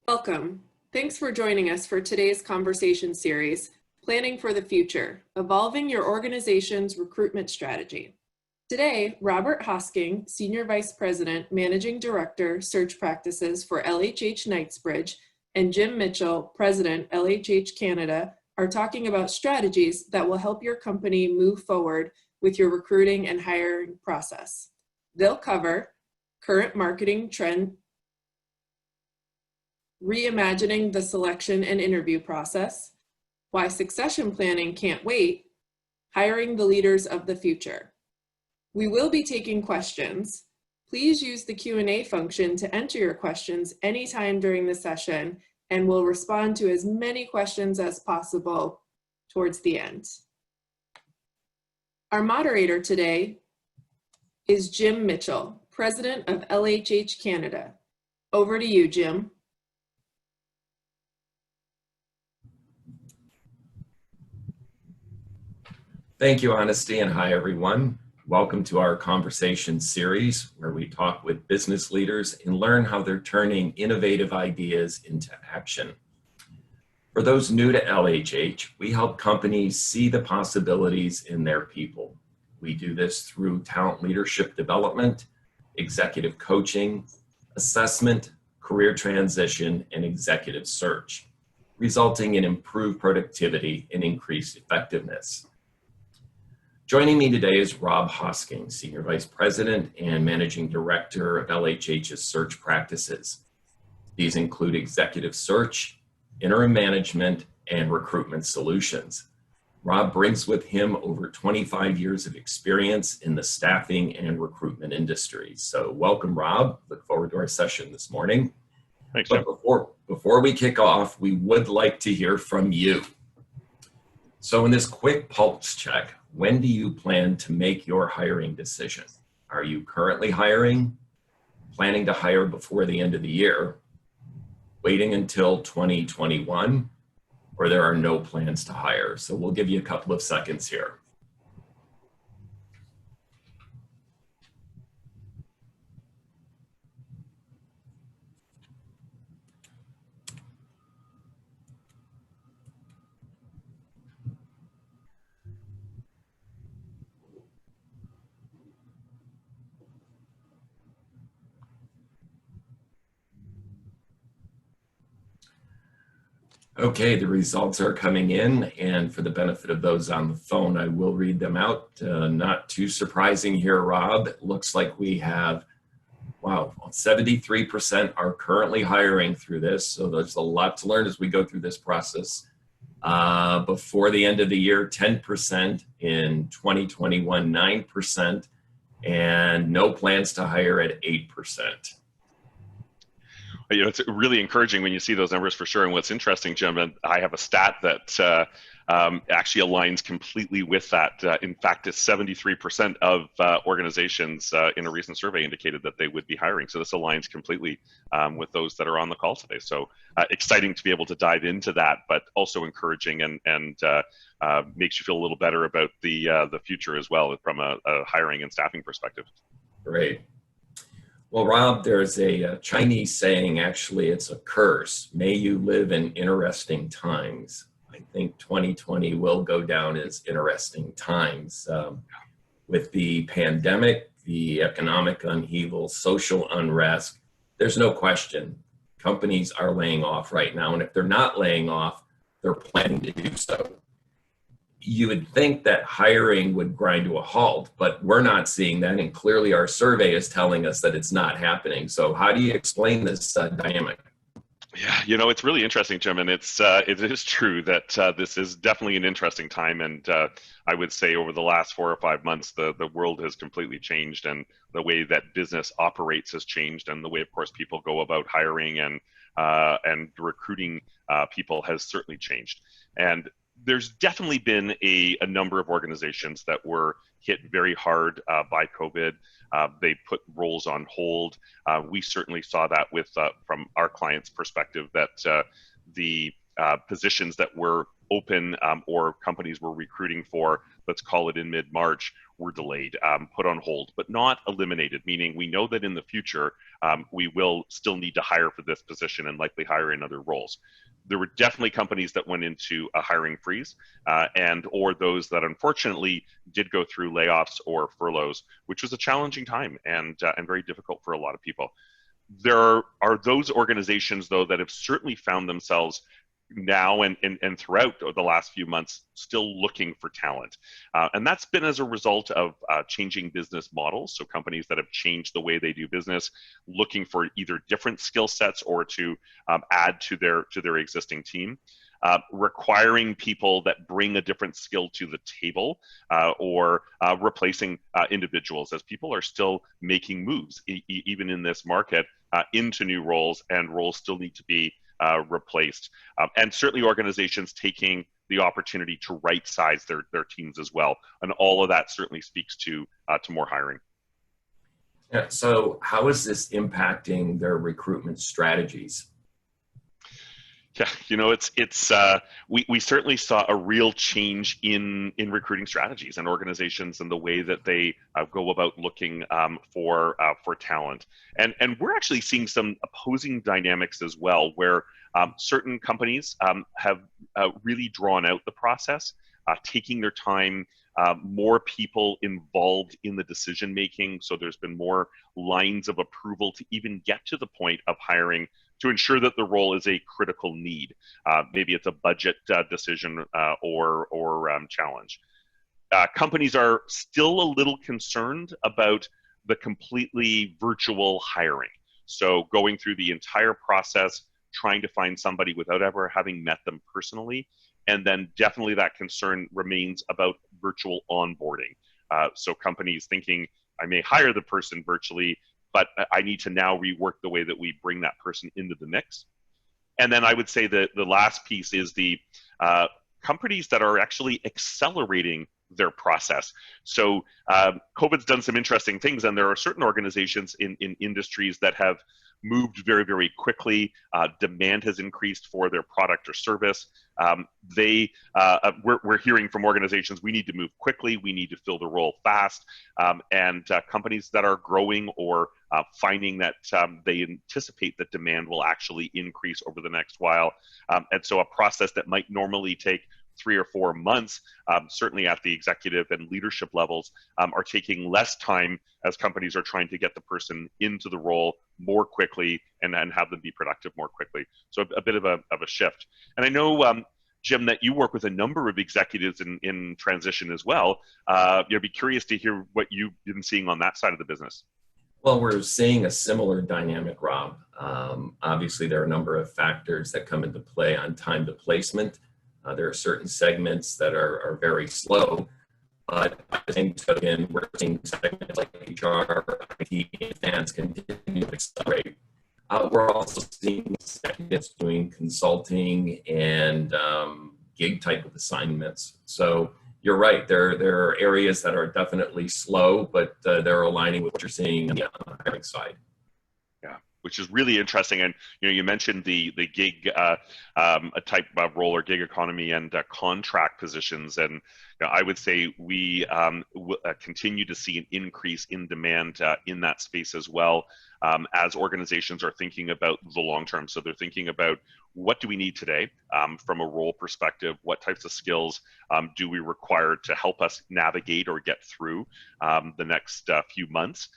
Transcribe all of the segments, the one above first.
Welcome. Thanks for joining us for today's conversation series, Planning for the Future, Evolving Your Organization's Recruitment Strategy. Today, Robert Hosking, Senior Vice President, Managing Director, Search Practices for LHH Knightsbridge, and Jim Mitchell, President, LHH Canada, are talking about strategies that will help your company move forward with your recruiting and hiring process. They'll cover current marketing trend, reimagining the selection and interview process, why succession planning can't wait, hiring the leaders of the future. We will be taking questions. Please use the Q&A function to enter your questions anytime during the session, and we'll respond to as many questions as possible towards the end. Our moderator today is Jim Mitchell, President of LHH Canada. Over to you, Jim. Thank you, Honesty, and hi, everyone. Welcome to our conversation series where we talk with business leaders and learn how they're turning innovative ideas into action. For those new to LHH, we help companies see the possibilities in their people. We do this through talent leadership development, executive coaching, assessment, career transition, and executive search, resulting in improved productivity and increased effectiveness. Joining me today is Rob Hosking, Senior Vice President and Managing Director of LHH's Search Practices. These include executive search, interim management, and recruitment solutions. Rob brings with him over 25 years of experience in the staffing and recruitment industries. So welcome, Rob. Look forward to our session this morning. Thanks, Jim. But before we kick off, we would like to hear from you. So in this quick pulse check, when do you plan to make your hiring decision? Are you currently hiring, planning to hire before the end of the year, waiting until 2021, or there are no plans to hire? So we'll give you a couple of seconds here. Okay, the results are coming in, and for the benefit of those on the phone, I will read them out. Not too surprising here, Rob. It looks like we have, 73% are currently hiring through this, so there's a lot to learn as we go through this process. Before the end of the year, 10%, in 2021, 9%, and no plans to hire at 8%. You know, it's really encouraging when you see those numbers for sure. And what's interesting, Jim, and I have a stat that actually aligns completely with that. In fact, 73% of organizations in a recent survey indicated that they would be hiring. So this aligns completely with those that are on the call today. So exciting to be able to dive into that, but also encouraging and makes you feel a little better about the future as well from a hiring and staffing perspective. Great. Well, Rob, there's a Chinese saying, actually, it's a curse. May you live in interesting times. I think 2020 will go down as interesting times. With the pandemic, the economic upheaval, social unrest, there's no question companies are laying off right now. And if they're not laying off, they're planning to do so. You would think that hiring would grind to a halt, but we're not seeing that. And clearly our survey is telling us that it's not happening. So how do you explain this dynamic? Yeah, you know, it's really interesting, Jim, and it is true that this is definitely an interesting time. And I would say over the last 4 or 5 months, the world has completely changed, and the way that business operates has changed, and the way, of course, people go about hiring and recruiting people has certainly changed. And there's definitely been a number of organizations that were hit very hard by COVID. They put roles on hold. We certainly saw that with from our clients' perspective, that the positions that were open or companies were recruiting for, let's call it in mid-March, were delayed, put on hold, but not eliminated, meaning we know that in the future, we will still need to hire for this position and likely hire in other roles. There were definitely companies that went into a hiring freeze or those that unfortunately did go through layoffs or furloughs, which was a challenging time and very difficult for a lot of people. There are those organizations, though, that have certainly found themselves now and throughout the last few months still looking for talent. And that's been as a result of changing business models. So companies that have changed the way they do business, looking for either different skill sets or to add to their existing team. Requiring people that bring a different skill to the table or replacing individuals as people are still making moves, even in this market, into new roles, and roles still need to be replaced. And certainly organizations taking the opportunity to right size their teams as well. And all of that certainly speaks to more hiring. Yeah, so how is this impacting their recruitment strategies? Yeah, we certainly saw a real change in recruiting strategies and organizations and the way that they go about looking for talent. And we're actually seeing some opposing dynamics as well, where certain companies have really drawn out the process, taking their time, more people involved in the decision making. So there's been more lines of approval to even get to the point of hiring, to ensure that the role is a critical need. Maybe it's a budget decision or challenge. Companies are still a little concerned about the completely virtual hiring. So going through the entire process, trying to find somebody without ever having met them personally. And then definitely that concern remains about virtual onboarding. So companies thinking, I may hire the person virtually, but I need to now rework the way that we bring that person into the mix. And then I would say that the last piece is the companies that are actually accelerating their process. So COVID's done some interesting things, and there are certain organizations in industries that have moved very, very quickly. Demand has increased for their product or service. We're hearing from organizations, we need to move quickly, we need to fill the role fast, and companies that are growing or finding that they anticipate that demand will actually increase over the next while. And so a process that might normally take 3 or 4 months, certainly at the executive and leadership levels, are taking less time as companies are trying to get the person into the role more quickly and have them be productive more quickly. So a bit of a shift. And I know, Jim, that you work with a number of executives in transition as well. I'd be curious to hear what you've been seeing on that side of the business. Well, we're seeing a similar dynamic, Rob. Obviously, there are a number of factors that come into play on time to placement. There are certain segments that are very slow, but at the same token, we're seeing segments like HR, IT, and finance continue to accelerate. We're also seeing segments doing consulting and gig type of assignments. So you're right, there are areas that are definitely slow, but they're aligning with what you're seeing on the hiring side. Which is really interesting. And you mentioned the gig type of role or gig economy and contract positions. And I would say we continue to see an increase in demand in that space as well, as organizations are thinking about the long term. So they're thinking about, what do we need today from a role perspective? What types of skills do we require to help us navigate or get through the next few months?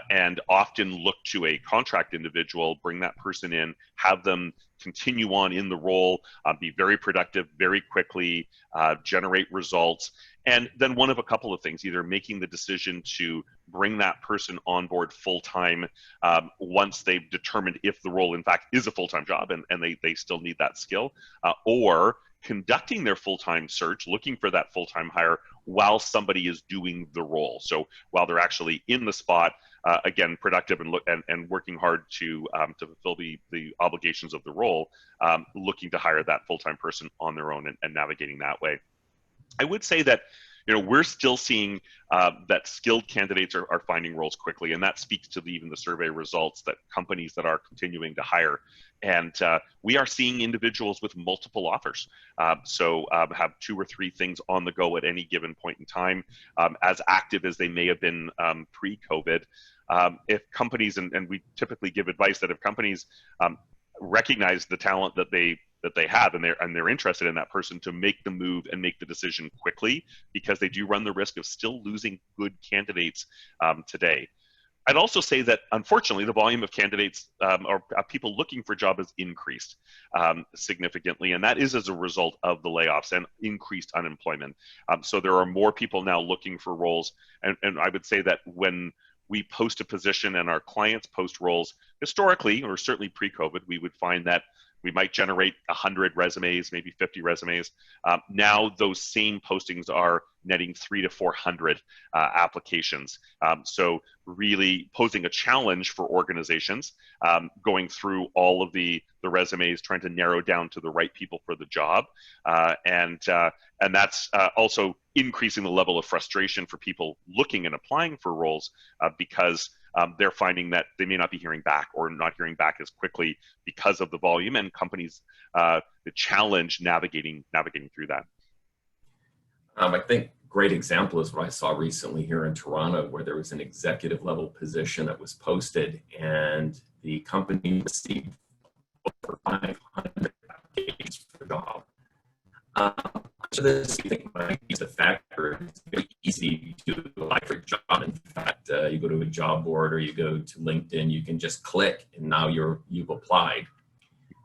And often look to a contract individual, bring that person in, have them continue on in the role, be very productive very quickly, generate results. And then one of a couple of things, either making the decision to bring that person on board full-time once they've determined if the role in fact is a full-time job and they still need that skill, or conducting their full-time search, looking for that full-time hire while somebody is doing the role. So while they're actually in the spot, again, productive and working hard to fulfill the obligations of the role, looking to hire that full-time person on their own and navigating that way. I would say that we're still seeing that skilled candidates are finding roles quickly, and that speaks to even the survey results that companies that are continuing to hire. And we are seeing individuals with multiple offers. So have 2 or 3 things on the go at any given point in time, as active as they may have been pre-COVID. If companies, and we typically give advice that if companies recognize the talent that they have and they're interested in that person, to make the move and make the decision quickly, because they do run the risk of still losing good candidates today. I'd also say that, unfortunately, the volume of candidates or people looking for a job has increased significantly, and that is as a result of the layoffs and increased unemployment. So there are more people now looking for roles, and I would say that when we post a position and our clients post roles, historically, or certainly pre-COVID, we would find that we might generate 100 resumes, maybe 50 resumes. Now those same postings are netting 300 to 400 applications. So really posing a challenge for organizations, going through all of the resumes, trying to narrow down to the right people for the job. And that's also increasing the level of frustration for people looking and applying for roles, because they're finding that they may not be hearing back, or not hearing back as quickly because of the volume, and companies the challenge navigating through that. I think great example is what I saw recently here in Toronto, where there was an executive level position that was posted, and the company received over 500 applications for the job. So this, I think, might be a factor. It's very easy to apply for a job. In fact, you go to a job board or you go to LinkedIn, you can just click, and now you've applied.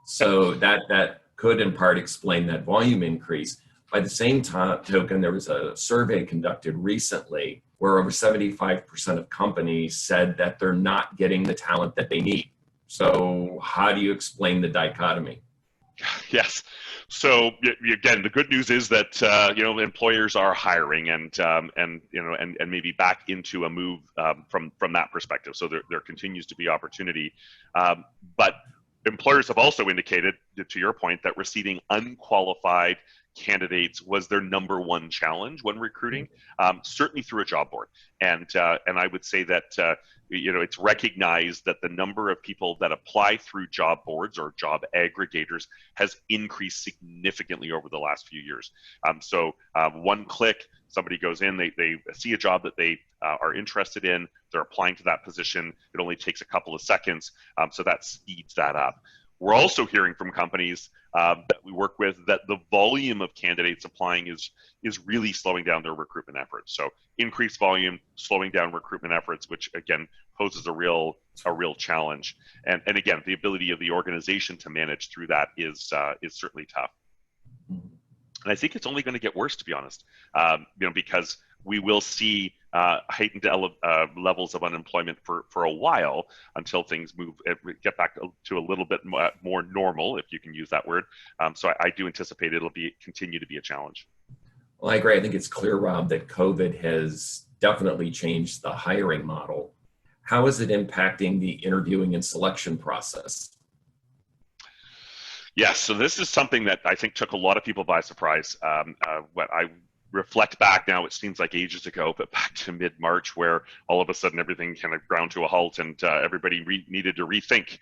So that could in part explain that volume increase. By the same token, there was a survey conducted recently where over 75% of companies said that they're not getting the talent that they need. So how do you explain the dichotomy? Yes. So again, the good news is that employers are hiring, and maybe back into a move from that perspective. So there continues to be opportunity, but employers have also indicated, to your point, that receiving unqualified candidates was their number one challenge when recruiting, certainly through a job board. And I would say that it's recognized that the number of people that apply through job boards or job aggregators has increased significantly over the last few years. So one click, somebody goes in, they see a job that they are interested in, they're applying to that position. It only takes a couple of seconds, so that speeds that up. We're also hearing from companies that we work with that the volume of candidates applying is really slowing down their recruitment efforts. So increased volume, slowing down recruitment efforts, which again poses a real challenge. And again, the ability of the organization to manage through that is certainly tough. And I think it's only going to get worse, to be honest, because we will see heightened levels of unemployment for a while until things get back to a little bit more normal, if you can use that word. So I do anticipate it'll continue to be a challenge. Well, I agree. I think it's clear, Rob, that COVID has definitely changed the hiring model. How is it impacting the interviewing and selection process? Yes, so this is something that I think took a lot of people by surprise. What I reflect back now, it seems like ages ago, but back to mid-March, where all of a sudden everything kind of ground to a halt, and everybody needed to rethink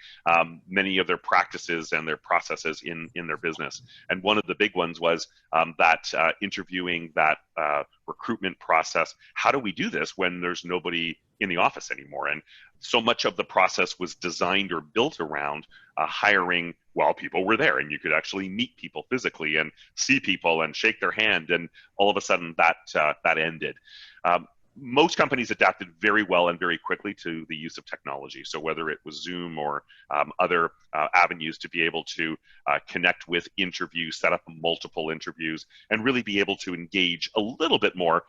many of their practices and their processes in their business. And one of the big ones was that interviewing, that recruitment process. How do we do this when there's nobody in the office anymore? And so much of the process was designed or built around hiring while people were there, and you could actually meet people physically and see people and shake their hand, and all of a sudden that ended. Most companies adapted very well and very quickly to the use of technology. So whether it was Zoom or other avenues to be able to connect with interviews, set up multiple interviews, and really be able to engage a little bit more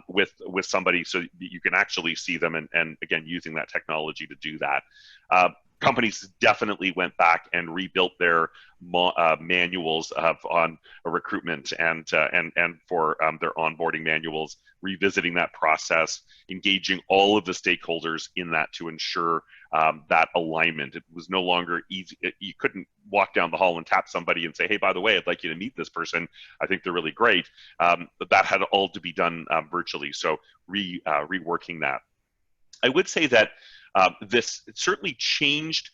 with somebody so that you can actually see them, and again, using that technology to do that. Companies definitely went back and rebuilt their manuals on recruitment and for their onboarding manuals, revisiting that process, engaging all of the stakeholders in that to ensure that alignment. It was no longer easy. You couldn't walk down the hall and tap somebody and say, hey, by the way, I'd like you to meet this person. I think they're really great. But that had all to be done virtually. So reworking that. I would say that this certainly changed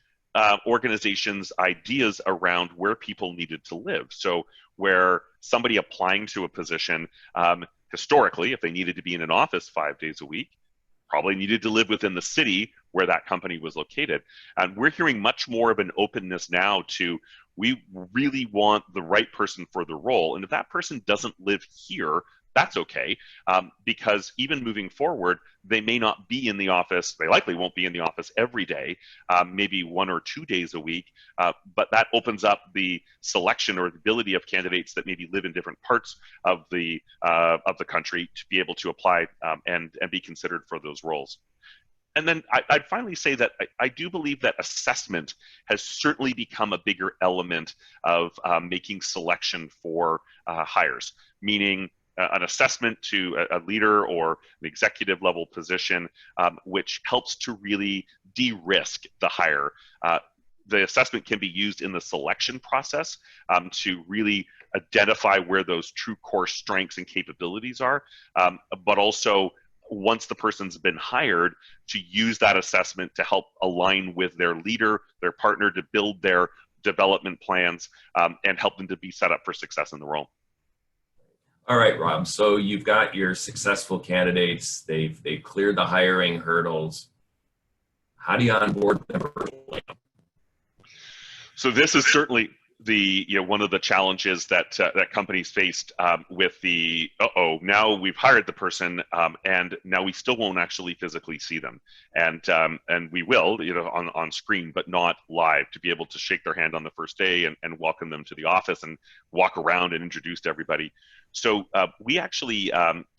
organizations' ideas around where people needed to live. So where somebody applying to a position, historically, if they needed to be in an office 5 days a week, probably needed to live within the city where that company was located. And we're hearing much more of an openness now to, we really want the right person for the role. And if that person doesn't live here, that's okay, because even moving forward, they may not be in the office. They likely won't be in the office every day, maybe 1 or 2 days a week. But that opens up the selection or the ability of candidates that maybe live in different parts of the country to be able to apply and be considered for those roles. And then I'd finally say that I do believe that assessment has certainly become a bigger element of making selection for hires, meaning an assessment to a leader or an executive level position, which helps to really de-risk the hire. The assessment can be used in the selection process to really identify where those true core strengths and capabilities are, but also once the person's been hired, to use that assessment to help align with their leader, their partner, to build their development plans and help them to be set up for success in the role. All right, Rob. So you've got your successful candidates. They've cleared the hiring hurdles. How do you onboard them virtually? So this is certainly the one of the challenges that that companies faced with the now we've hired the person and now we still won't actually physically see them, and we will on screen but not live, to be able to shake their hand on the first day and welcome them to the office and walk around and introduce to everybody. So we actually,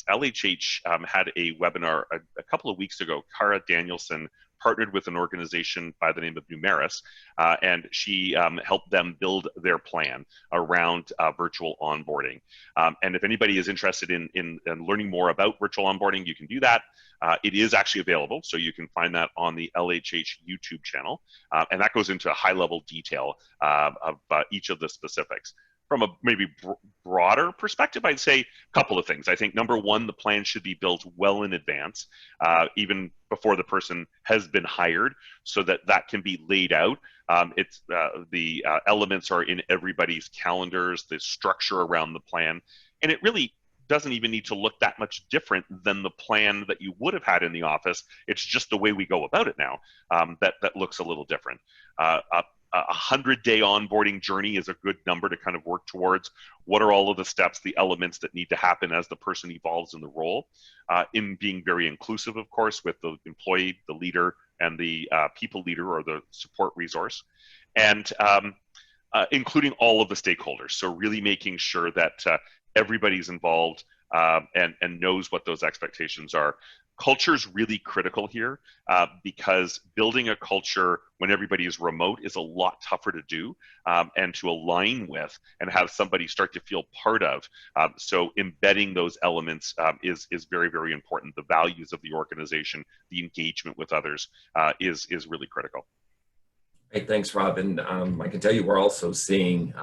LHH had a webinar a couple of weeks ago. Cara Danielson partnered with an organization by the name of Numeris, and she helped them build their plan around virtual onboarding. And if anybody is interested in learning more about virtual onboarding, you can do that. It is actually available, so you can find that on the LHH YouTube channel, and that goes into a high-level detail of each of the specifics. From a maybe broader perspective, I'd say a couple of things. I think number one, the plan should be built well in advance, even before the person has been hired, so that that can be laid out. The elements are in everybody's calendars, the structure around the plan, and it really doesn't even need to look that much different than the plan that you would have had in the office. It's just the way we go about it now that looks a little different. A 100-day onboarding journey is a good number to kind of work towards. What are all of the steps, the elements that need to happen as the person evolves in the role, in being very inclusive, of course, with the employee, the leader, and the people leader or the support resource, and including all of the stakeholders. So really making sure that everybody's involved and knows what those expectations are. Culture is really critical here because building a culture when everybody is remote is a lot tougher to do and to align with and have somebody start to feel part of. So embedding those elements is very, very important. The values of the organization, the engagement with others is really critical. Hey, thanks, Rob. And I can tell you we're also seeing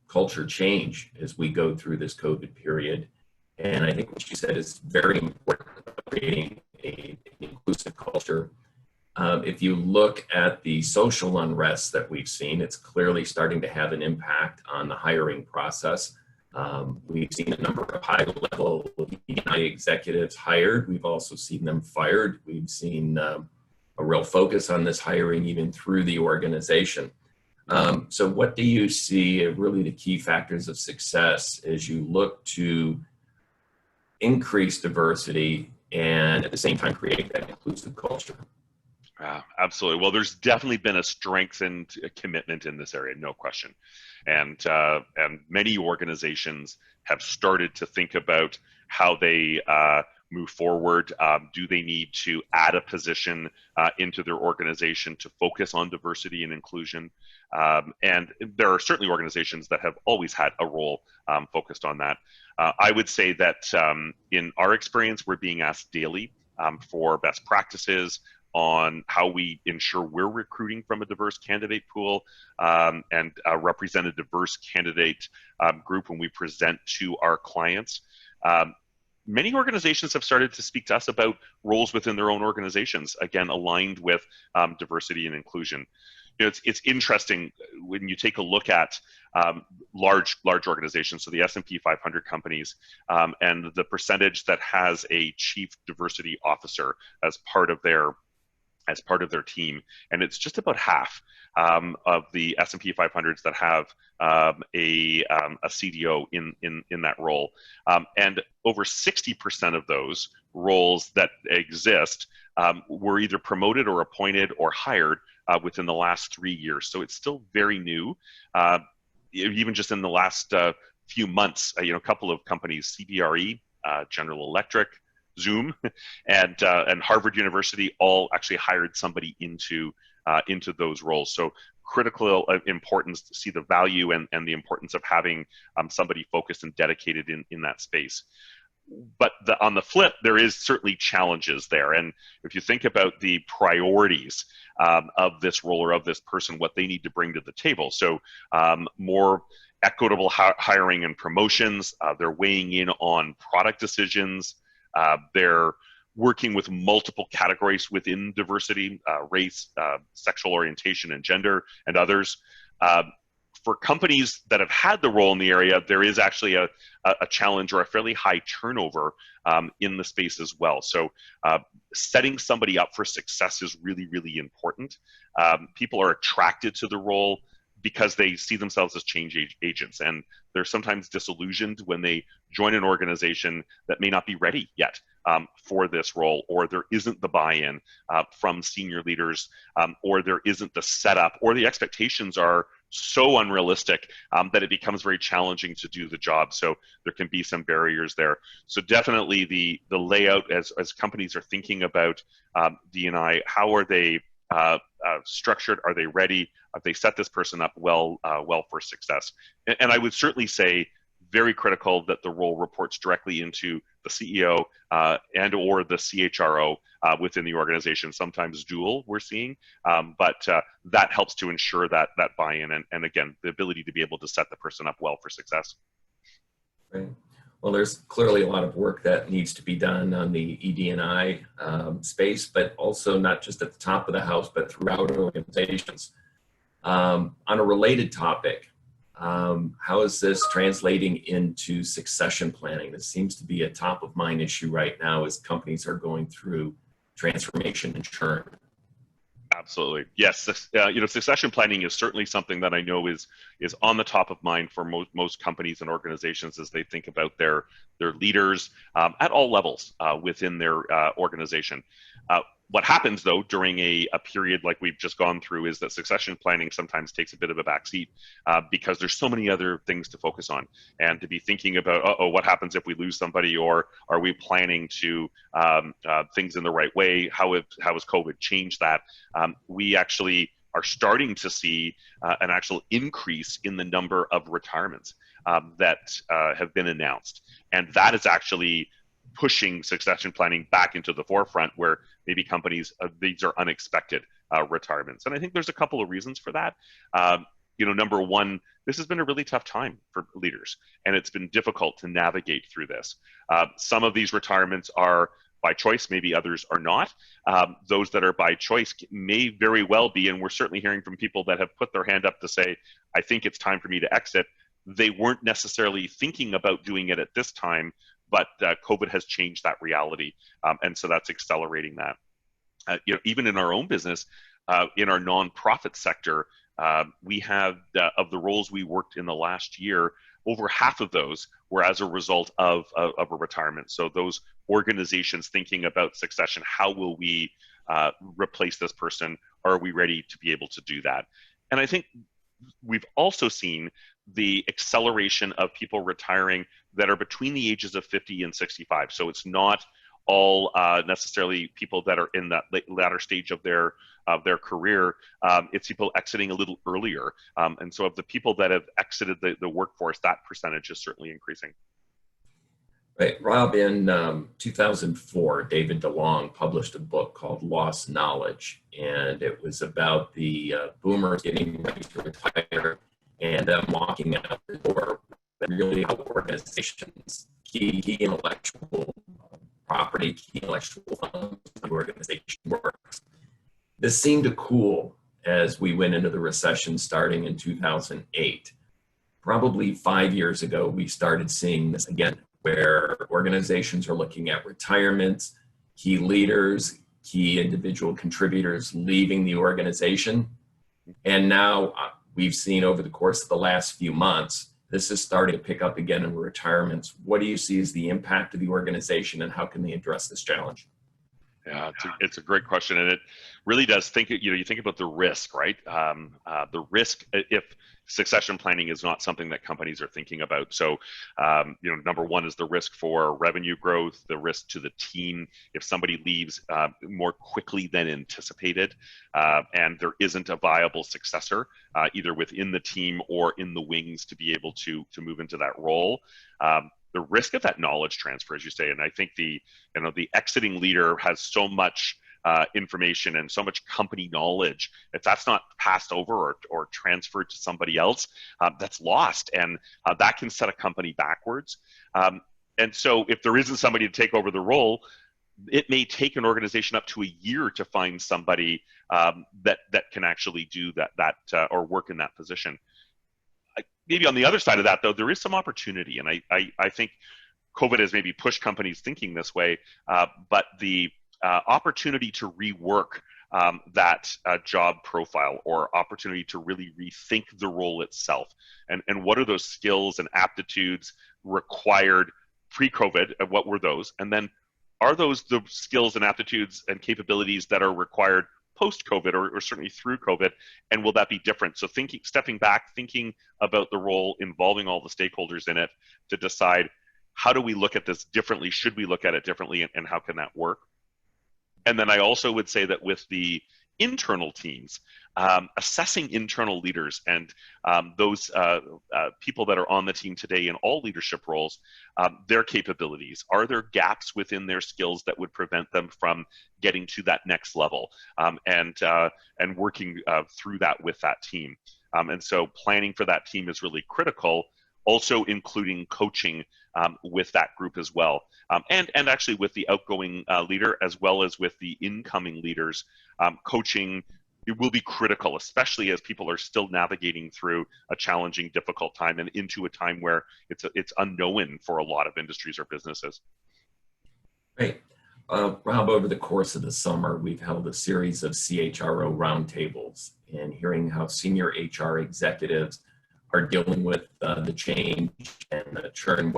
culture change as we go through this COVID period. And I think what you said is very important, creating an inclusive culture. If you look at the social unrest that we've seen, it's clearly starting to have an impact on the hiring process. We've seen a number of high-level executives hired. We've also seen them fired. We've seen a real focus on this hiring even through the organization. So what do you see are really the key factors of success as you look to increase diversity and at the same time create that inclusive culture? Absolutely. Well, there's definitely been a strengthened commitment in this area, no question. And many organizations have started to think about how they move forward. Do they need to add a position into their organization to focus on diversity and inclusion? And there are certainly organizations that have always had a role focused on that. I would say that in our experience, we're being asked daily for best practices, on how we ensure we're recruiting from a diverse candidate pool and represent a diverse candidate group when we present to our clients. Many organizations have started to speak to us about roles within their own organizations, again, aligned with diversity and inclusion. You know, it's interesting when you take a look at large organizations, so the S&P 500 companies, and the percentage that has a chief diversity officer as part of their team, and it's just about half of the S&P 500s that have a CDO in that role, and over 60% of those roles that exist were either promoted or appointed or hired within the last 3 years. So it's still very new. Even just in the last few months, a couple of companies, CBRE, General Electric, Zoom, and Harvard University all actually hired somebody into those roles. So critical importance to see the value and the importance of having somebody focused and dedicated in that space. But on the flip, there is certainly challenges there. And if you think about the priorities of this role or of this person, what they need to bring to the table. So more equitable hiring and promotions, they're weighing in on product decisions, they're working with multiple categories within diversity, race, sexual orientation, and gender, and others. For companies that have had the role in the area, there is actually a challenge or a fairly high turnover in the space as well. So setting somebody up for success is really, really important. People are attracted to the role because they see themselves as change agents, and they're sometimes disillusioned when they join an organization that may not be ready yet for this role, or there isn't the buy-in from senior leaders, or there isn't the setup, or the expectations are so unrealistic that it becomes very challenging to do the job. So there can be some barriers there. So definitely the layout as companies are thinking about D&I, how are they structured? Are they ready? Have they set this person up well for success? And I would certainly say very critical that the role reports directly into the CEO and or the CHRO within the organization, sometimes dual we're seeing, but that helps to ensure that buy-in and again, the ability to be able to set the person up well for success. Right. Well, there's clearly a lot of work that needs to be done on the ED&I space, but also not just at the top of the house, but throughout organizations. On a related topic, how is this translating into succession planning? This seems to be a top of mind issue right now as companies are going through transformation and churn. Absolutely. Yes. Succession planning is certainly something that I know is on the top of mind for most companies and organizations as they think about their leaders at all levels within their organization. What happens, though, during a period like we've just gone through is that succession planning sometimes takes a bit of a backseat because there's so many other things to focus on and to be thinking about, what happens if we lose somebody, or are we planning to things in the right way? How has COVID changed that? We actually are starting to see an actual increase in the number of retirements that have been announced. And that is actually pushing succession planning back into the forefront where maybe companies, these are unexpected retirements. And I think there's a couple of reasons for that. Number one, this has been a really tough time for leaders, and it's been difficult to navigate through this. Some of these retirements are by choice, maybe others are not. Those that are by choice may very well be, and we're certainly hearing from people that have put their hand up to say, I think it's time for me to exit. They weren't necessarily thinking about doing it at this time, but COVID has changed that reality, and so that's accelerating that. Even in our own business, in our nonprofit sector, we have of the roles we worked in the last year, over half of those were as a result of a retirement. So those organizations thinking about succession, how will we replace this person? Are we ready to be able to do that? And I think we've also seen the acceleration of people retiring that are between the ages of 50 and 65. So it's not all necessarily people that are in that latter stage of their career. It's people exiting a little earlier. And so of the people that have exited the workforce, that percentage is certainly increasing. Right, Rob, in 2004, David DeLong published a book called Lost Knowledge, and it was about the boomers getting ready to retire and them walking out the door, really how organizations, key intellectual property, key intellectual funds, the organization works. This seemed to cool as we went into the recession starting in 2008. Probably 5 years ago, we started seeing this again, where organizations are looking at retirements, key leaders, key individual contributors leaving the organization. And now we've seen over the course of the last few months, this is starting to pick up again in retirements. What do you see as the impact of the organization and how can they address this challenge? Yeah, it's a great question, and it really does think. You think about the risk, right? The risk if succession planning is not something that companies are thinking about. So, number one is the risk for revenue growth, the risk to the team if somebody leaves more quickly than anticipated, and there isn't a viable successor either within the team or in the wings to be able to move into that role. The risk of that knowledge transfer, as you say, and I think the exiting leader has so much information and so much company knowledge. If that's not passed over or transferred to somebody else, that's lost, and that can set a company backwards. And so, if there isn't somebody to take over the role, it may take an organization up to a year to find somebody that can actually do that or work in that position. Maybe on the other side of that, though, there is some opportunity, and I think COVID has maybe pushed companies thinking this way, but the opportunity to rework that job profile or opportunity to really rethink the role itself, and what are those skills and aptitudes required pre-COVID, and what were those, and then are those the skills and aptitudes and capabilities that are required post-COVID or certainly through COVID, and will that be different? So stepping back, thinking about the role, involving all the stakeholders in it to decide, how do we look at this differently? Should we look at it differently, and how can that work? And then I also would say that with the internal teams, assessing internal leaders and those people that are on the team today in all leadership roles, their capabilities. Are there gaps within their skills that would prevent them from getting to that next level, and working through that with that team? And so planning for that team is really critical, also including coaching with that group as well. And actually with the outgoing leader as well as with the incoming leaders, coaching, it will be critical, especially as people are still navigating through a challenging, difficult time and into a time where it's unknown for a lot of industries or businesses. Great. Rob, over the course of the summer, we've held a series of CHRO roundtables and hearing how senior HR executives are dealing with the change and the churn in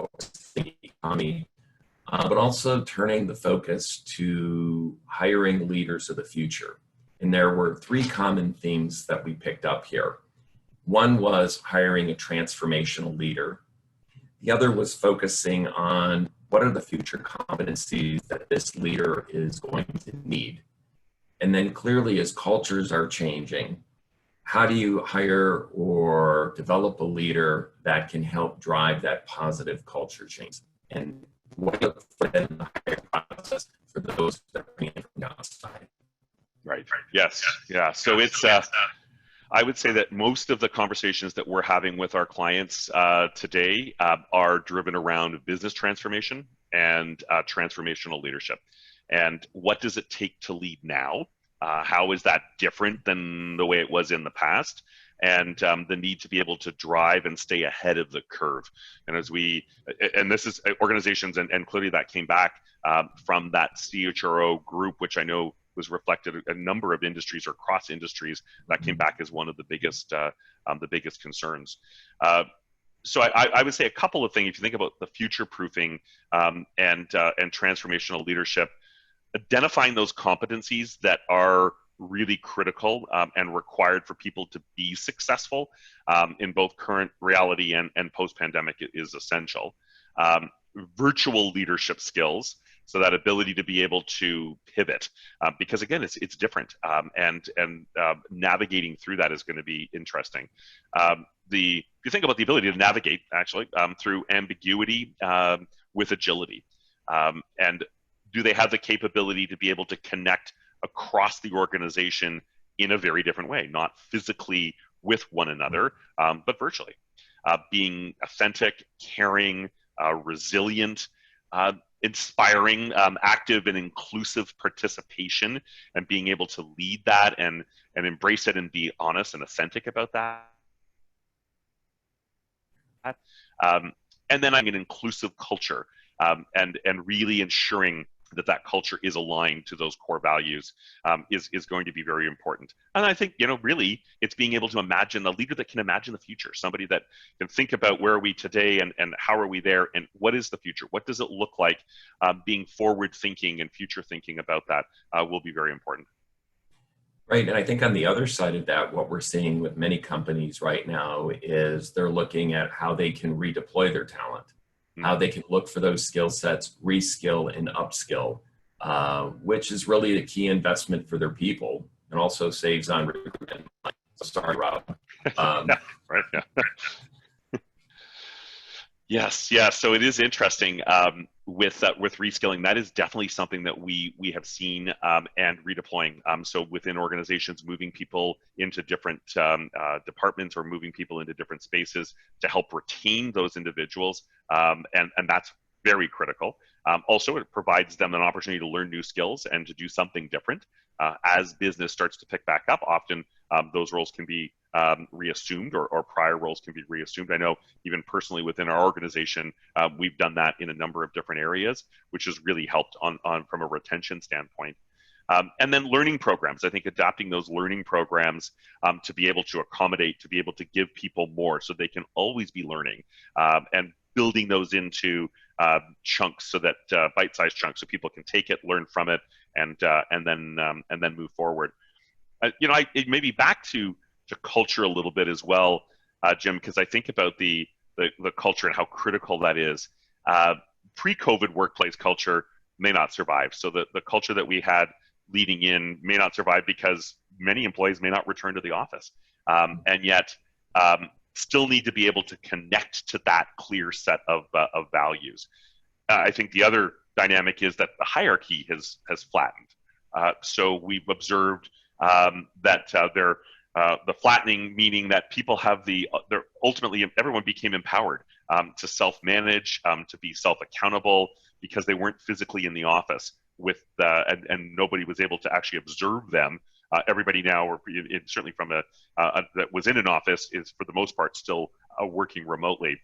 the economy, but also turning the focus to hiring leaders of the future. And there were three common themes that we picked up here. One was hiring a transformational leader. The other was focusing on what are the future competencies that this leader is going to need. And then clearly, as cultures are changing, how do you hire or develop a leader that can help drive that positive culture change? And what do you look for in the hiring process for those that are coming in from the outside? Right. Yes. Yeah. So it's, I would say that most of the conversations that we're having with our clients today are driven around business transformation and transformational leadership. And what does it take to lead now? How is that different than the way it was in the past? And the need to be able to drive and stay ahead of the curve. And and this is organizations, and clearly that came back from that CHRO group, which I know was reflected in a number of industries or cross industries, that came back as one of the biggest concerns. So I would say a couple of things. If you think about the future proofing and transformational leadership, identifying those competencies that are really critical and required for people to be successful in both current reality and post-pandemic is essential. Virtual leadership skills, so that ability to be able to pivot, because again, it's different, and navigating through that is going to be interesting. If you think about the ability to navigate actually through ambiguity, with agility? And do they have the capability to be able to connect across the organization in a very different way, not physically with one another, but virtually? Being authentic, caring, resilient, inspiring, active and inclusive participation, and being able to lead that and embrace it and be honest and authentic about that. And then I'm an inclusive culture, and really ensuring that culture is aligned to those core values is going to be very important. And I think, really it's being able to imagine, a leader that can imagine the future, somebody that can think about where are we today and how are we there and what is the future? What does it look like? Being forward thinking and future thinking about that will be very important. Right. And I think on the other side of that, what we're seeing with many companies right now is they're looking at how they can redeploy their talent, how they can look for those skill sets, reskill and upskill, which is really a key investment for their people and also saves on recruitment. Sorry, Rob. Yeah, right. Yeah. Yes. So it is interesting with reskilling. That is definitely something that we have seen and redeploying. So within organizations, moving people into different departments or moving people into different spaces to help retain those individuals, and that's very critical. Also, it provides them an opportunity to learn new skills and to do something different. As business starts to pick back up, often those roles can be reassumed or prior roles can be reassumed. I know even personally within our organization, we've done that in a number of different areas, which has really helped on from a retention standpoint. And then learning programs. I think adapting those learning programs to be able to accommodate, to be able to give people more so they can always be learning, and building those into chunks so that bite-sized chunks so people can take it, learn from it, and then move forward. Maybe back to culture a little bit as well, Jim, because I think about the culture and how critical that is. Pre-COVID workplace culture may not survive. So the culture that we had leading in may not survive because many employees may not return to the office, and yet still need to be able to connect to that clear set of values. I think the other dynamic is that the hierarchy has flattened. So we've observed that the flattening, meaning that people have ultimately everyone became empowered to self-manage, to be self-accountable because they weren't physically in the office and nobody was able to actually observe them. Everybody now, or certainly from that was in an office, is for the most part still working remotely.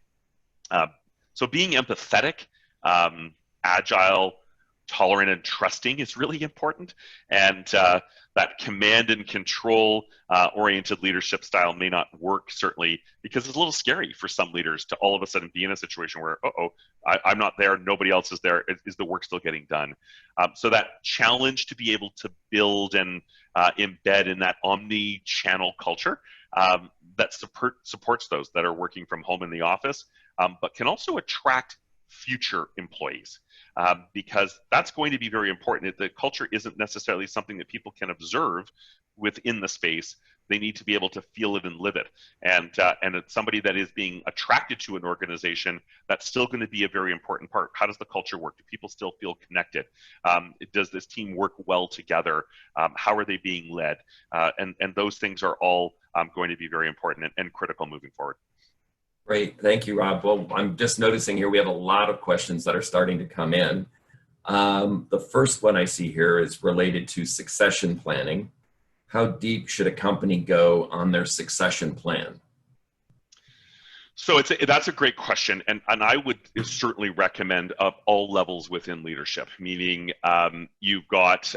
So being empathetic, agile, tolerant, and trusting is really important. And that command and control oriented leadership style may not work, certainly, because it's a little scary for some leaders to all of a sudden be in a situation where, I'm not there, nobody else is there. Is the work still getting done? So that challenge to be able to build and embed in that omni-channel culture that supports those that are working from home in the office, but can also attract future employees. Because that's going to be very important. The culture isn't necessarily something that people can observe within the space. They need to be able to feel it and live it. And it's somebody that is being attracted to an organization, that's still going to be a very important part. How does the culture work? Do people still feel connected? Does this team work well together? How are they being led? And those things are all going to be very important and critical moving forward. Great. Thank you, Rob. Well, I'm just noticing here we have a lot of questions that are starting to come in. The first one I see here is related to succession planning. How deep should a company go on their succession plan? So that's a great question, and I would certainly recommend of all levels within leadership, meaning you've got,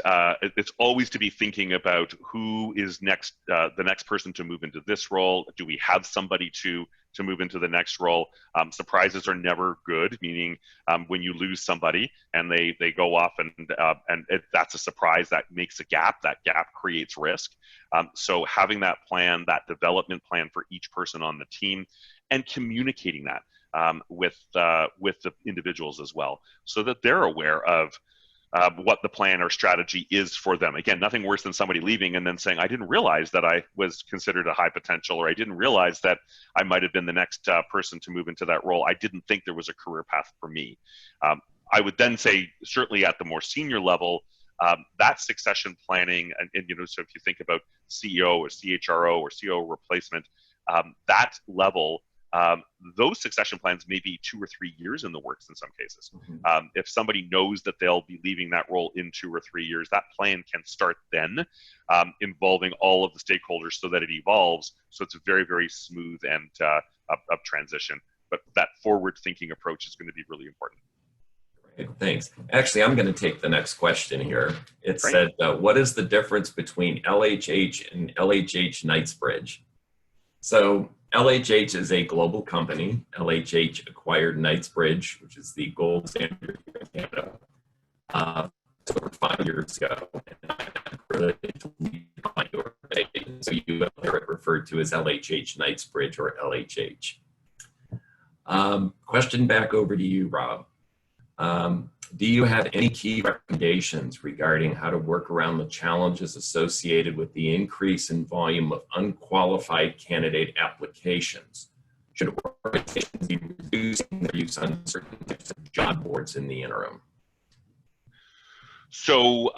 it's always to be thinking about who is next, the next person to move into this role. Do we have somebody to move into the next role? Surprises are never good, meaning when you lose somebody and they go off and that's a surprise, that makes a gap. That gap creates risk. So having that plan, that development plan for each person on the team, and communicating that with the individuals as well, so that they're aware of what the plan or strategy is for them. Again, nothing worse than somebody leaving and then saying, I didn't realize that I was considered a high potential, or I didn't realize that I might have been the next person to move into that role. I didn't think there was a career path for me. I would then say, certainly at the more senior level, that succession planning, and so if you think about CEO or CHRO or COO replacement, that level, those succession plans may be 2 or 3 years in the works in some cases. Mm-hmm. If somebody knows that they'll be leaving that role in 2 or 3 years, that plan can start then, involving all of the stakeholders so that it evolves. So it's a very, very smooth and up transition. But that forward-thinking approach is going to be really important. Great, thanks. Actually, I'm going to take the next question here. It Great. said, what is the difference between LHH and LHH Knightsbridge? So LHH is a global company. LHH acquired Knightsbridge, which is the gold standard here in Canada, over 5 years ago. And I'm privileged to lead the organization. So you will hear it referred to as LHH Knightsbridge or LHH. Question back over to you, Rob. Do you have any key recommendations regarding how to work around the challenges associated with the increase in volume of unqualified candidate applications? Should organizations be reducing their use on certain types of job boards in the interim? So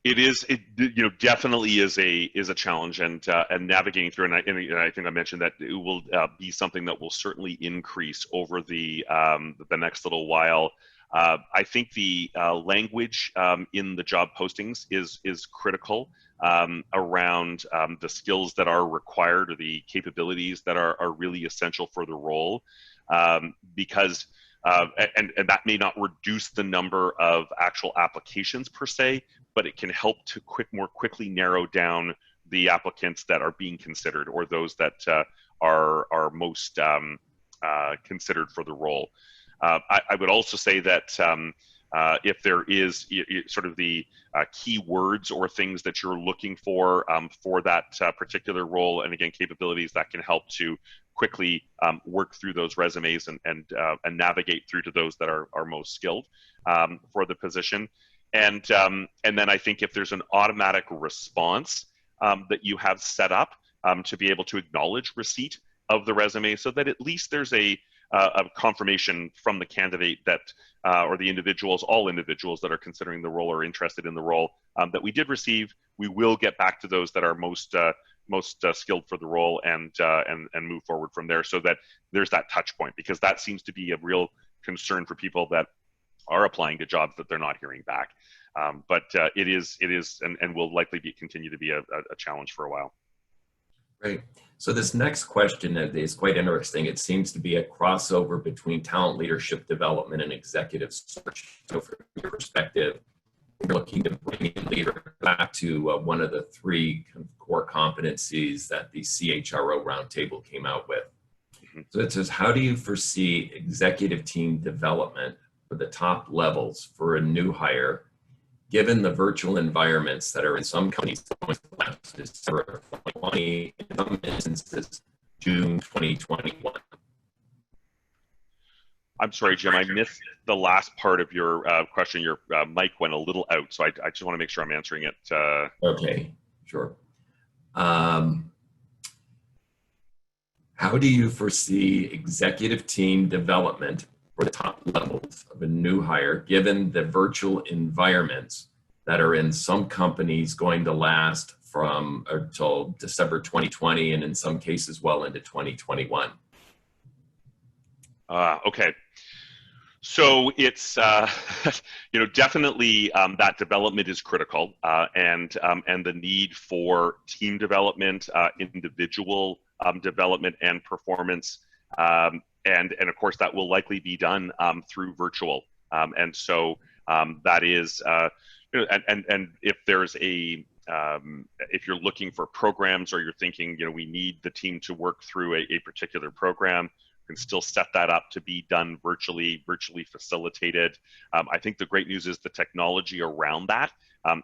it definitely is a challenge, and navigating through, and I think I mentioned that it will be something that will certainly increase over the next little while. I think the language in the job postings is critical around the skills that are required, or the capabilities that are really essential for the role, because and that may not reduce the number of actual applications per se, but it can help to more quickly narrow down the applicants that are being considered, or those that are most considered for the role. I would also say that if there is sort of the key words or things that you're looking for that particular role, and again, capabilities that can help to quickly work through those resumes and navigate through to those that are most skilled for the position. And then I think if there's an automatic response that you have set up to be able to acknowledge receipt of the resume, so that at least there's a confirmation from the candidate that, or the individuals, all individuals that are considering the role or interested in the role, that we did receive. We will get back to those that are most skilled for the role, and move forward from there, so that there's that touch point, because that seems to be a real concern for people that are applying to jobs that they're not hearing back. But it is and will likely continue to be a challenge for a while. Great. So this next question is quite interesting. It seems to be a crossover between talent leadership development and executive search. So from your perspective, you're looking to bring in leaders back to one of the 3 core competencies that the CHRO roundtable came out with. Mm-hmm. So it says, how do you foresee executive team development for the top levels for a new hire, given the virtual environments that are in some companies going to last December of 2020, in some instances, June 2021? I'm sorry, Jim, I missed the last part of your question. Your mic went a little out, so I just want to make sure I'm answering it. Okay, sure. How do you foresee executive team development for the top levels of a new hire, given the virtual environments that are in some companies going to last from until December 2020, and in some cases well into 2021? Okay. So it's definitely that development is critical, and the need for team development, individual development and performance, and of course that will likely be done through virtual, and so that is and if there's if you're looking for programs, or you're thinking we need the team to work through a particular program, can still set that up to be done virtually facilitated. I think the great news is the technology around that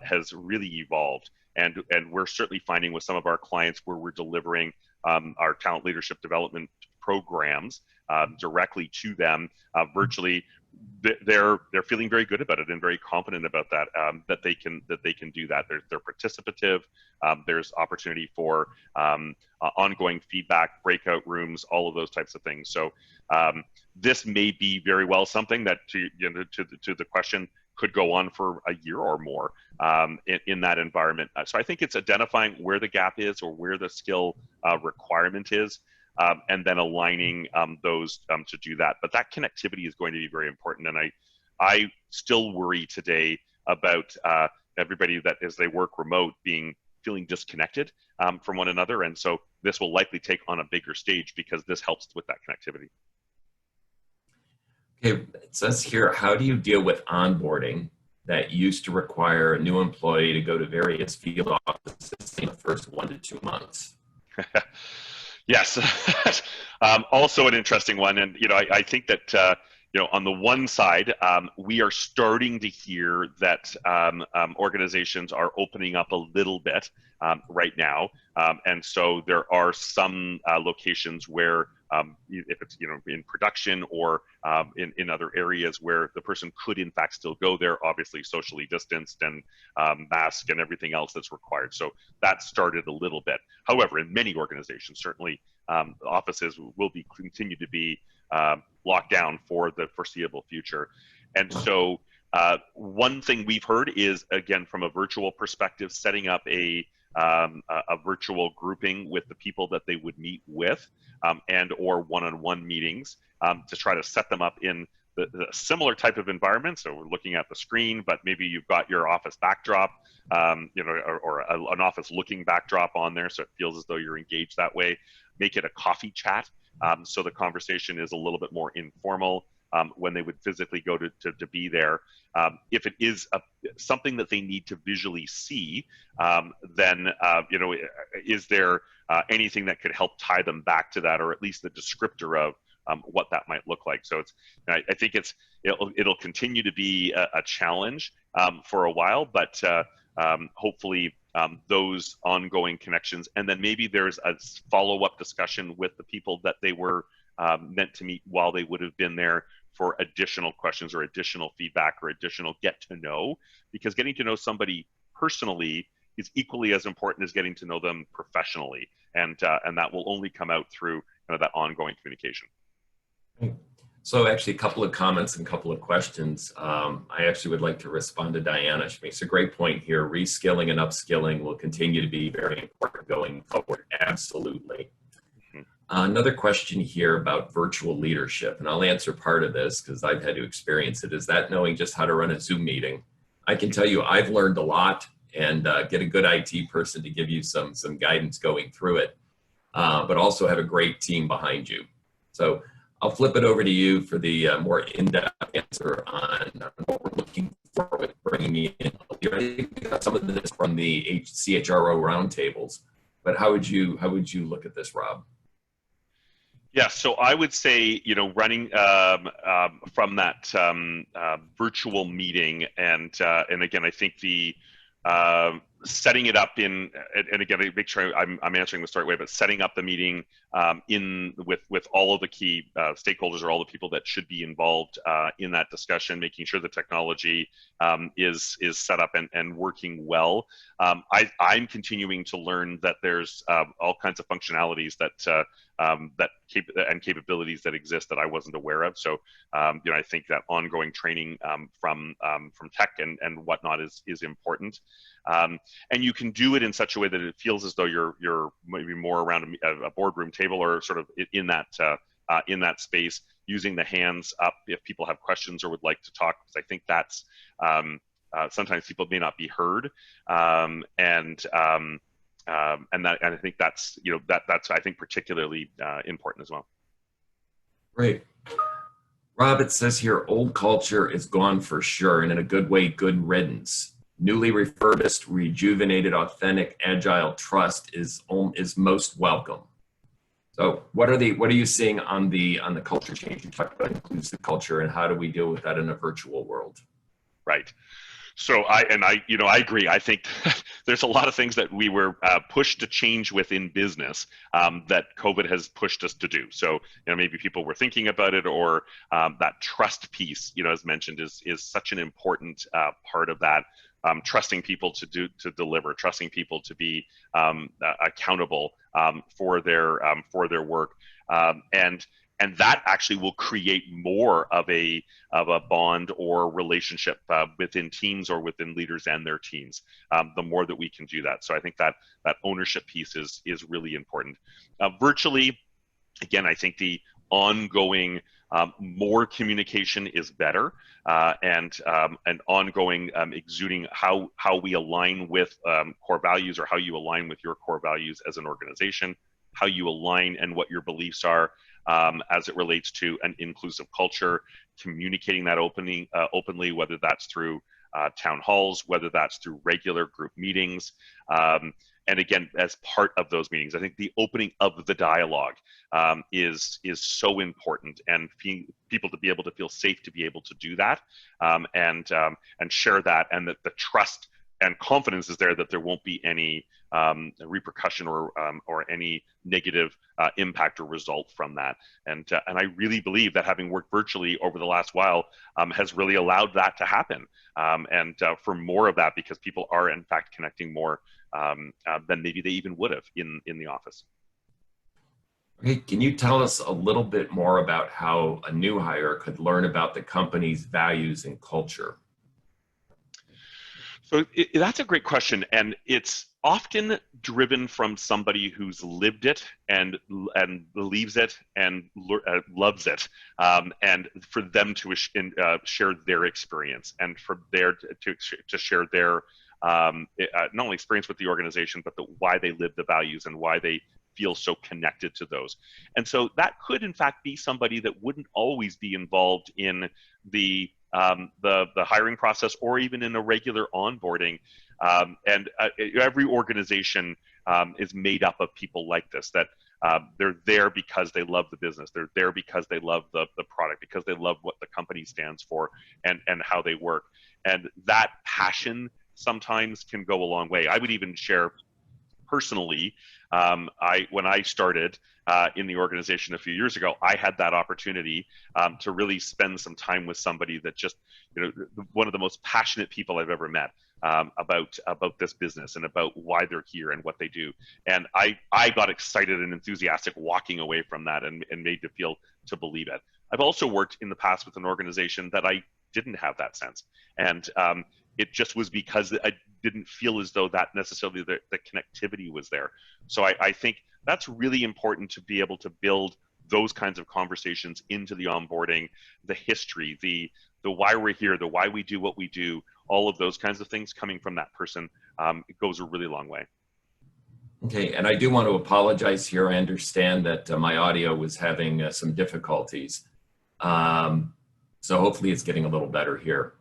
has really evolved, and we're certainly finding with some of our clients where we're delivering our talent leadership development programs directly to them virtually. they're feeling very good about it and very confident about that, that they can do that. They're participative. There's opportunity for ongoing feedback, breakout rooms, all of those types of things. So this may be very well something that, to the question, could go on for a year or more in that environment. So I think it's identifying where the gap is or where the skill requirement is, and then aligning those to do that. But that connectivity is going to be very important. And I still worry today about everybody that, as they work remote, feeling disconnected from one another. And so this will likely take on a bigger stage because this helps with that connectivity. Okay, it says here, how do you deal with onboarding that used to require a new employee to go to various field offices in the first 1 to 2 months? Yes, also an interesting one. And, I think that, on the one side, we are starting to hear that organizations are opening up a little bit right now. And so there are some locations where if it's in production or in other areas where the person could in fact still go there, obviously socially distanced and mask and everything else that's required. So that started a little bit. However, in many organizations, certainly offices will continue to be locked down for the foreseeable future. And so one thing we've heard is, again, from a virtual perspective, setting up a virtual grouping with the people that they would meet with, and or one-on-one meetings to try to set them up in the similar type of environment. So we're looking at the screen, but maybe you've got your office backdrop, or an office looking backdrop on there, so it feels as though you're engaged that way. Make it a coffee chat, so the conversation is a little bit more informal when they would physically go to be there. If it is something that they need to visually see, then is there anything that could help tie them back to that, or at least the descriptor of what that might look like? So I think it'll continue to be a challenge for a while, but hopefully those ongoing connections, and then maybe there's a follow-up discussion with the people that they were meant to meet while they would have been there, for additional questions or additional feedback or additional get to know, because getting to know somebody personally is equally as important as getting to know them professionally, and that will only come out through that ongoing communication. So actually a couple of comments and a couple of questions. I actually would like to respond to Diana. She makes a great point here. Reskilling and upskilling will continue to be very important going forward. Absolutely. Another question here about virtual leadership, and I'll answer part of this because I've had to experience it, is that knowing just how to run a Zoom meeting. I can tell you I've learned a lot, and get a good IT person to give you some guidance going through it, but also have a great team behind you. So I'll flip it over to you for the more in-depth answer on what we're looking for with bringing in. We got some of this from the CHRO roundtables, but how would you look at this, Rob? Yeah, so I would say, running from that virtual meeting, and again, I think the setting it up in, and again, make sure I'm answering this the right way, but setting up the meeting with all of the key stakeholders or all the people that should be involved in that discussion, making sure the technology is set up and working well. I'm continuing to learn that there's all kinds of functionalities that and capabilities that exist that I wasn't aware of. So, I think that ongoing training from tech and whatnot is important. And you can do it in such a way that it feels as though you're maybe more around a boardroom table, or sort of in that space, using the hands up if people have questions or would like to talk, because I think that's sometimes people may not be heard, and I think that's that's I think particularly important as well. Great. Rob, it says here, old culture is gone for sure, and in a good way, good riddance. Newly refurbished, rejuvenated, authentic, agile trust is most welcome. So what are you seeing on the culture change? You talked about inclusive culture, and how do we deal with that in a virtual world? Right. So I agree. I think there's a lot of things that we were pushed to change within business that COVID has pushed us to do. So, maybe people were thinking about it, or that trust piece, as mentioned, is such an important part of that. Trusting people to deliver, trusting people to be accountable for their work, and that actually will create more of a bond or relationship within teams or within leaders and their teams. The more that we can do that, so I think that ownership piece is really important. Virtually, again, I think the ongoing more communication is better, and ongoing exuding how we align with core values, or how you align with your core values as an organization, how you align and what your beliefs are as it relates to an inclusive culture, communicating that openly, whether that's through town halls, whether that's through regular group meetings. And again, as part of those meetings, I think the opening of the dialogue is so important, and people to be able to feel safe to be able to do that, and share that, and that the trust and confidence is there that there won't be any repercussion or any negative impact or result from that. And I really believe that having worked virtually over the last while has really allowed that to happen, and for more of that, because people are in fact connecting more than maybe they even would have in the office. Okay, can you tell us a little bit more about how a new hire could learn about the company's values and culture? So that's a great question, and it's often driven from somebody who's lived it and believes it and loves it, and for them to share their experience, and for their to share their not only experience with the organization, but why they live the values and why they feel so connected to those. And so that could in fact be somebody that wouldn't always be involved in the hiring process, or even in a regular onboarding. And every organization is made up of people like this, that they're there because they love the business. They're there because they love the product, because they love what the company stands for, and how they work. And that passion sometimes can go a long way. I would even share personally, when I started in the organization a few years ago, I had that opportunity to really spend some time with somebody that just, one of the most passionate people I've ever met about this business and about why they're here and what they do. And I got excited and enthusiastic walking away from that, and made to feel to believe it. I've also worked in the past with an organization that I didn't have that sense. And it just was because I didn't feel as though that necessarily the connectivity was there. So I think that's really important, to be able to build those kinds of conversations into the onboarding, the history, the why we're here, the why we do what we do, all of those kinds of things coming from that person, it goes a really long way. Okay, and I do want to apologize here. I understand that my audio was having some difficulties. So hopefully it's getting a little better here.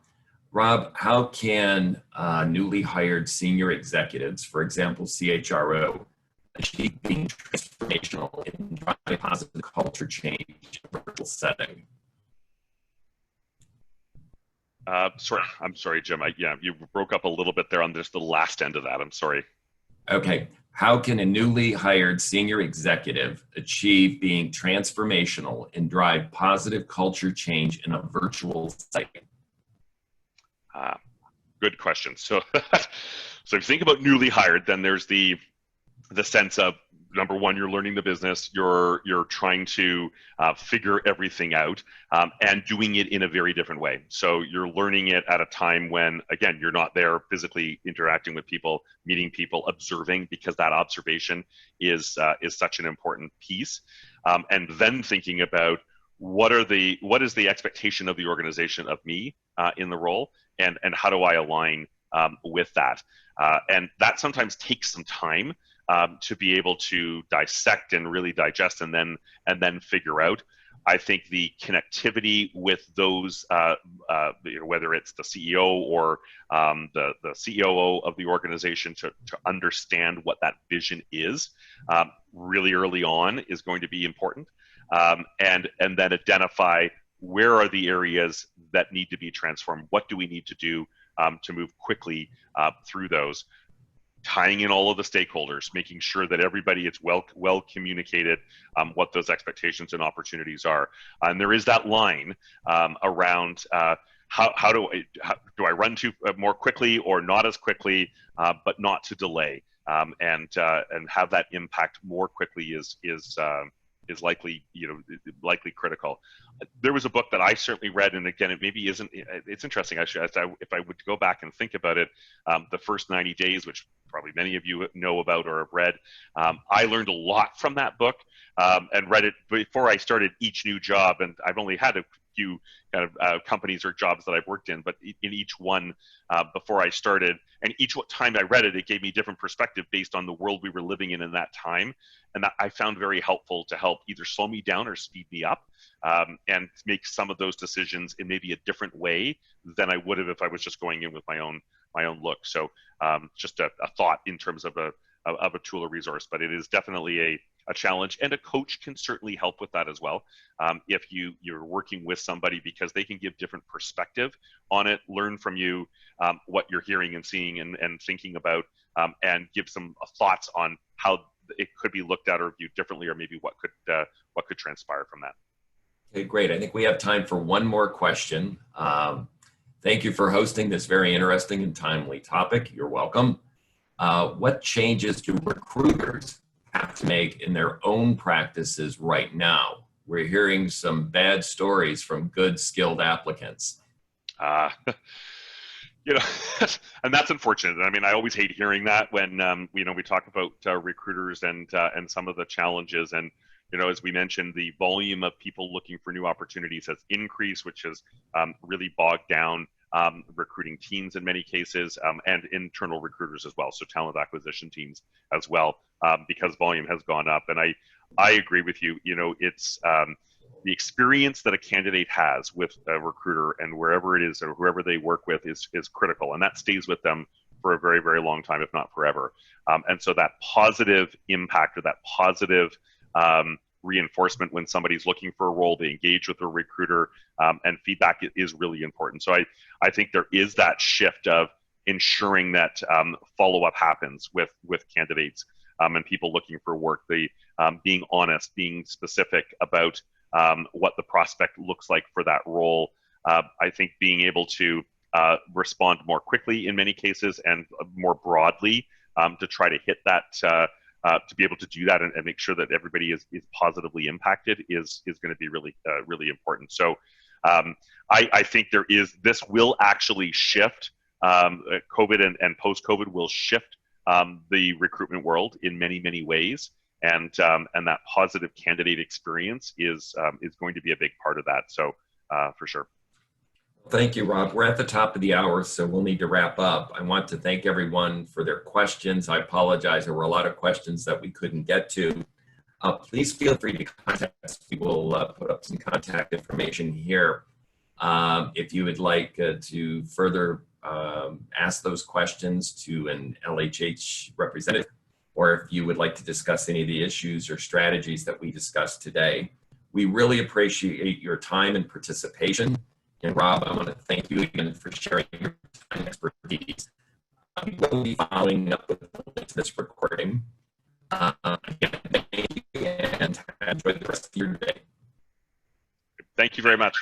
Rob, how can newly hired senior executives, for example, CHRO, achieve being transformational in driving positive culture change in a virtual setting? I'm sorry, Jim. You broke up a little bit there on just the last end of that. I'm sorry. Okay. How can a newly hired senior executive achieve being transformational and drive positive culture change in a virtual setting? Good question. So, so if you think about newly hired, then there's the sense of, number one, you're learning the business, you're trying to figure everything out, and doing it in a very different way. So you're learning it at a time when, again, you're not there physically interacting with people, meeting people, observing, because that observation is such an important piece. And then thinking about what is the expectation of the organization of me in the role, and how do I align with that? And that sometimes takes some time to be able to dissect and really digest, and then figure out. I think the connectivity with those, whether it's the CEO or the COO of the organization, to understand what that vision is really early on is going to be important, and then identify where are the areas that need to be transformed. What do we need to do to move quickly through those. Tying in all of the stakeholders, making sure that everybody is well communicated what those expectations and opportunities are. And there is that line around how do I run to more quickly or not as quickly, but not to delay, and have that impact more quickly is likely, likely critical. There was a book that I certainly read, and again, it maybe isn't. It's interesting actually. If I would go back and think about it, the first 90 days, which probably many of you know about or have read, I learned a lot from that book, and read it before I started each new job. And I've only had a few kind of companies or jobs that I've worked in, but in each one before I started, and each time I read it, it gave me different perspective based on the world we were living in that time. And that I found very helpful to help either slow me down or speed me up, and make some of those decisions in maybe a different way than I would have if I was just going in with my own look. So just a thought in terms of a tool or resource, but it is definitely a challenge, and a coach can certainly help with that as well. If you're working with somebody, because they can give different perspective on it, learn from you what you're hearing and seeing and thinking about, and give some thoughts on how it could be looked at or viewed differently, or maybe what could transpire from that. Okay, great. I think we have time for one more question. Thank you for hosting this very interesting and timely topic. You're welcome. What changes do recruiters have to make in their own practices right now? We're hearing some bad stories from good, skilled applicants. And that's unfortunate. I mean, I always hate hearing that when we talk about recruiters and some of the challenges. And as we mentioned, the volume of people looking for new opportunities has increased, which has really bogged down recruiting teams in many cases, and internal recruiters as well. So talent acquisition teams as well, because volume has gone up. And I agree with you. It's the experience that a candidate has with a recruiter and wherever it is or whoever they work with is critical, and that stays with them for a very, very long time, if not forever. And so that positive impact, or that positive reinforcement when somebody's looking for a role, they engage with a recruiter, and feedback is really important. So I think there is that shift of ensuring that follow-up happens with candidates and people looking for work. The being honest, being specific about what the prospect looks like for that role. I think being able to respond more quickly in many cases, and more broadly to try to hit that, to be able to do that and make sure that everybody is positively impacted is going to be really, really important. So I think this will actually shift. COVID and post-COVID will shift the recruitment world in many, many ways. And that positive candidate experience is going to be a big part of that. So for sure. Thank you, Rob. We're at the top of the hour, so we'll need to wrap up. I want to thank everyone for their questions. I apologize. There were a lot of questions that we couldn't get to. Please feel free to contact us. We will put up some contact information here. If you would like to further ask those questions to an LHH representative, or if you would like to discuss any of the issues or strategies that we discussed today, we really appreciate your time and participation. And Rob, I want to thank you again for sharing your time and expertise. We will be following up with the link to this recording. Again, thank you, and enjoy the rest of your day. Thank you very much.